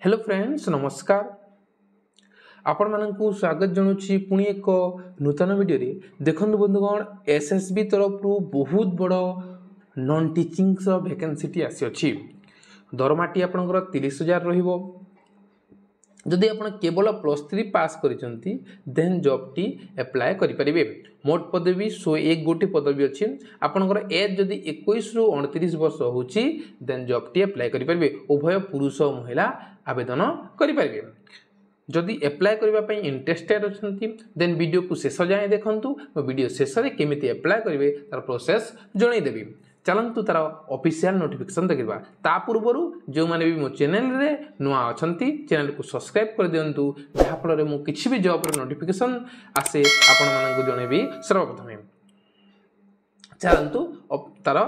Hello friends नमस्कार आपण मानकु स्वागत जनुछि पुणी एक नूतन वीडियो रे देखंतु बंधुगण एसएसबी तरफ बहुत बड़ नॉन टीचिंग वैकेंसी आसी अछि दरमाटी आपनकर 30,000 रहिबो जदि आपण केवल +3 पास करिसंती देन जॉब टी अप्लाई करि परिबे मोट पदवी 101 गोटी पदवी अछि आपनकर एज जदि 21 रु 29 वर्ष होछि देन जॉब टी अप्लाई करि परिबे उभय पुरुष और महिला आवेदन करि परिबे जदि अप्लाई करबा पई इंटरेस्टेड अछंती देन वीडियो को शेष जाय देखंतु वीडियो शेष रे केमिति अप्लाई करिवे तार प्रोसेस जणै देबी चलंतु तार ऑफिशियल नोटिफिकेशन देखिबा ता पूर्वरु जो माने भी मो चैनल रे नुआ अछंती चैनल को सब्सक्राइब कर दियंतु जहा फल रे मु किछि भी जॉब रे नोटिफिकेशन आसे आपण मानन को जणैबी सर्वप्रथमे चलंतु तार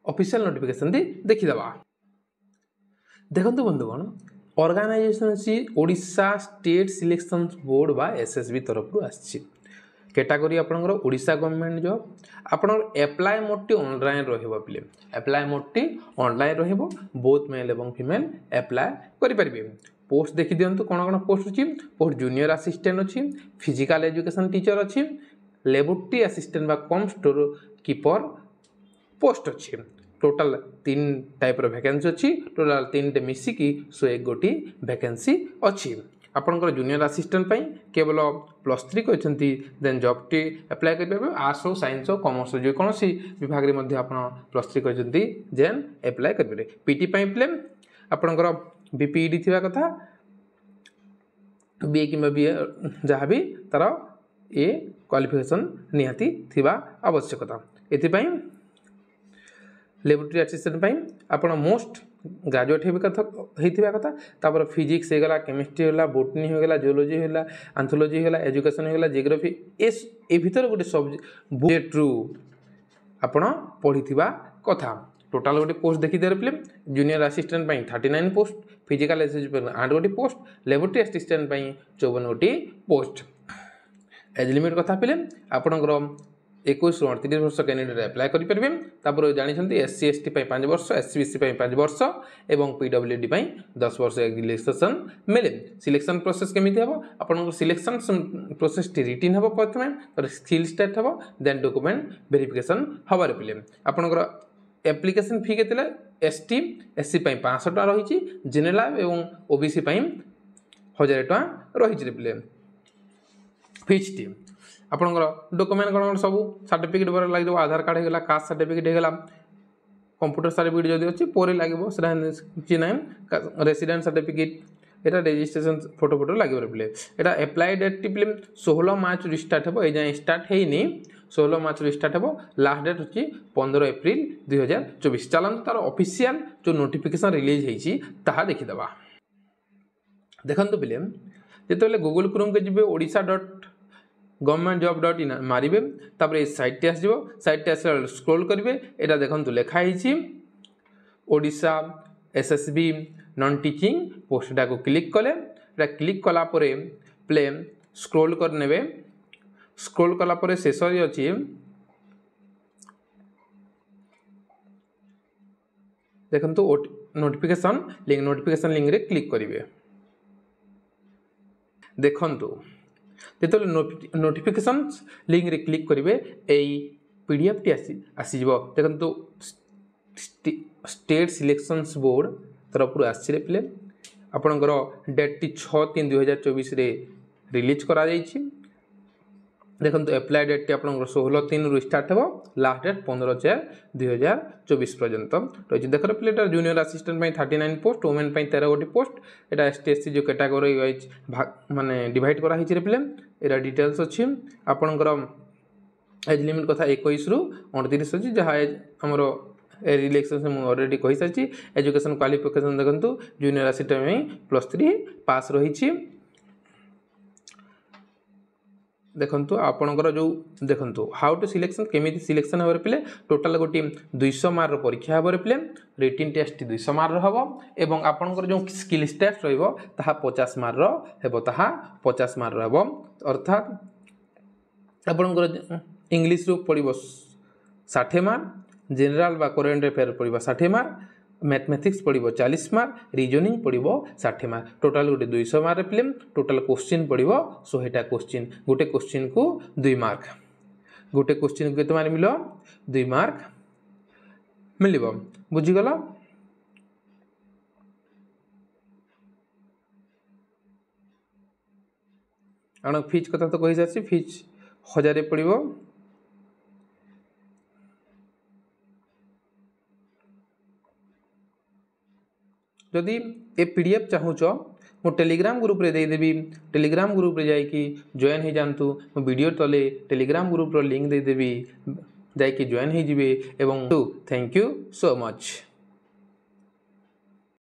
ऑफिशियल नोटिफिकेशन देखि दबा देखंतु बंधुगण ऑर्गेनाइजेशन सी ओडिशा स्टेट सिलेक्शन बोर्ड बा एसएसबी तरफ रु आछि कैटेगरी आपनकर ओडिशा गवर्नमेंट जॉब आपनकर अप्लाई मोड टी ऑनलाइन रहबो पिले अप्लाई मोड टी ऑनलाइन रहबो बोथ मेल एवं फीमेल अप्लाई करि परिबे पोस्ट देखि दियंतु कोन कोन पोस्ट अछि पोस्ट जूनियर असिस्टेंट अछि फिजिकल एजुकेशन टीचर अछि लेबोरेटरी असिस्टेंट बा कम स्टोर कीपर पोस्ट अछि टोटल 3 टाइप रो वैकेंसी अछि टोटल 3 टे मिसी की 101 गोटी वैकेंसी अछि आपनकर जूनियर असिस्टेंट पई केवल +3 कहछंती देन जॉब टी अप्लाई करबे आर्ट्स और साइंस और कॉमर्स जो कोनोसी विभाग रे मध्ये आपन +3 कहछंती जेन अप्लाई करबे पीटी पई प्ले आपनकर बीपीडी थिबा कथा बीए कि बीए जहां भी तार ए क्वालिफिकेशन निहाती थिबा आवश्यकता एथि पई लेबोरेटरी असिस्टेंट पई आपण मोस्ट ग्रेजुएट हेथिबा कथा तापर फिजिक्स हे गला केमिस्ट्री होला बोटनी हो गला जियोलॉजी होला एंथोलॉजी होला एजुकेशन हो गला जियोग्राफी ए भीतर गोटे सब्जेक्ट ट्रू आपण पढिथिबा कथा टोटल गोटे पोस्ट देखि देर प्ले जूनियर असिस्टेंट पई 39 पोस्ट फिजिकल एजुकेशन 8 गोटी पोस्ट लेबोरेटरी असिस्टेंट पई 54 गोटी पोस्ट एज लिमिट कथा प्ले आपणकर 21 रु 38 वर्ष कैंडिडेट अप्लाई करि परबे तापर जानि छथि एससी एसटी पई 5 वर्ष एससीबीसी पई 5 वर्ष एवं पीडब्ल्यूडी पई 10 वर्ष रिलैक्सेशन मिले सिलेक्शन प्रोसेस केमिति हबो आपन सिलेक्शन प्रोसेस टी रिटन हबो प्रथमे तर स्किल टेस्ट हबो देन डॉक्यूमेंट वेरिफिकेशन हबार पिले आपन एप्लिकेशन फी केतले एसटी एससी पई 500 टका रहिछि जनरल एवं ओबीसी पई 1000 टका रहिछि पिले फीस टी आपनकर डॉक्यूमेंट कोन सब सर्टिफिकेट बर लागि आधार कार्ड हेगला कास्ट सर्टिफिकेट हेगला कंप्यूटर सर्टिफिकेट जदी अछि पोरे लागिबो सेरा चिनाम रेसिडेंट सर्टिफिकेट एटा रजिस्ट्रेशन फोटो लागि बर प्ले एटा अप्लाई डेट टिप्ले 16 मार्च रि स्टार्ट हेबो ए जाय स्टार्ट हेइनी 16 मार्च रि स्टार्ट हेबो लास्ट डेट अछि 15 अप्रैल 2024 चलन तार ऑफिशियल जो नोटिफिकेशन रिलीज हेछि ताहा देखि दबा देखंतु प्ले जेतले गूगल क्रोम के जिबे odisha.governmentjob.in मारिबे तापर ए साइट टे आसीबो साइट टे आसे स्क्रॉल करिवे एटा देखंतु लेखा हिछि ओडिशा एसएसबी नॉन टीचिंग पोस्टडा को क्लिक कले एटा क्लिक कला परे प्ले स्क्रॉल कर नेबे स्क्रॉल कला परे शेष रे अछि देखंतु नोटिफिकेशन लिंक रे क्लिक करिवे देखंतु जेतो नोटिफिकेशन लिंक रे क्लिक करिवे एई पीडीएफ टी आसी जिवो देखंतु स्टेट सिलेक्शंस बोर्ड तरफ रु आसी प्ले आपनकर डेट टी 6/3/2024 रे रिलीज करा जाईछि देखंतु अप्लाई डेट टी आपनकर 16/3 रु स्टार्ट हेबो लास्ट डेट 15/4/2024 पर्यंत रहिछि देखर प्लेटर जूनियर असिस्टेंट पई 39 पोस्ट वुमेन पई 13 गोटी पोस्ट एटा एसटीएससी जो कैटेगरी वाइज माने डिवाइड करा हिछि रे प्ले एरा डिटेल्स अछि आपनकर एज लिमिट कथा 21 रु 29 अछि जहा हमरो रिलैक्सेशन मु ऑलरेडी कहि साछि एजुकेशन क्वालिफिकेशन देखंतु जूनियर असिस्टेंट में +3 पास रहिछि देखंतु आपनकर जो देखंतु हाउ टू सिलेक्शन केमिति सिलेक्शन हबर पिले टोटल गोटी 200 मार्क रो परीक्षा हबर पिले रिटन टेस्ट 200 मार्क रो हबो एवं आपनकर जो स्किल टेस्ट रहइबो ताहा 50 मार्क रो हेबो ताहा 50 मार्क रो हबो अर्थात आपनकर इंग्लिश रो पडिबो 60 मार्क जनरल बा करेंट अफेयर पडिबो 60 मार्क मैथमेटिक्स पड़ो 40 मार्क, रीजनिंग पड़ो 60 मार्क, टोटाल गोटे 200 मार्क फिल्म, टोटाल क्वेश्चन पड़ो 100टा क्वेश्चन, गोटे क्वेश्चन को 2 मार्क, गोटे क्वेश्चन को केते मिलो 2 मार्क मिलिबो। बुझीगल? आण फीस कथा तो कही सारी, फीस 1000 पड़ो। जदि ए पीडीएफ चाहूच मो टेलीग्राम ग्रुप रे देदेवी, टेलीग्राम ग्रुप रे जाइकी जॉइन हो जातु, मो वीडियो तले टेलीग्राम ग्रुप रो लिंक देदेवी, जाइकी जॉइन हो जिवे। एवं थैंक यू सो मच।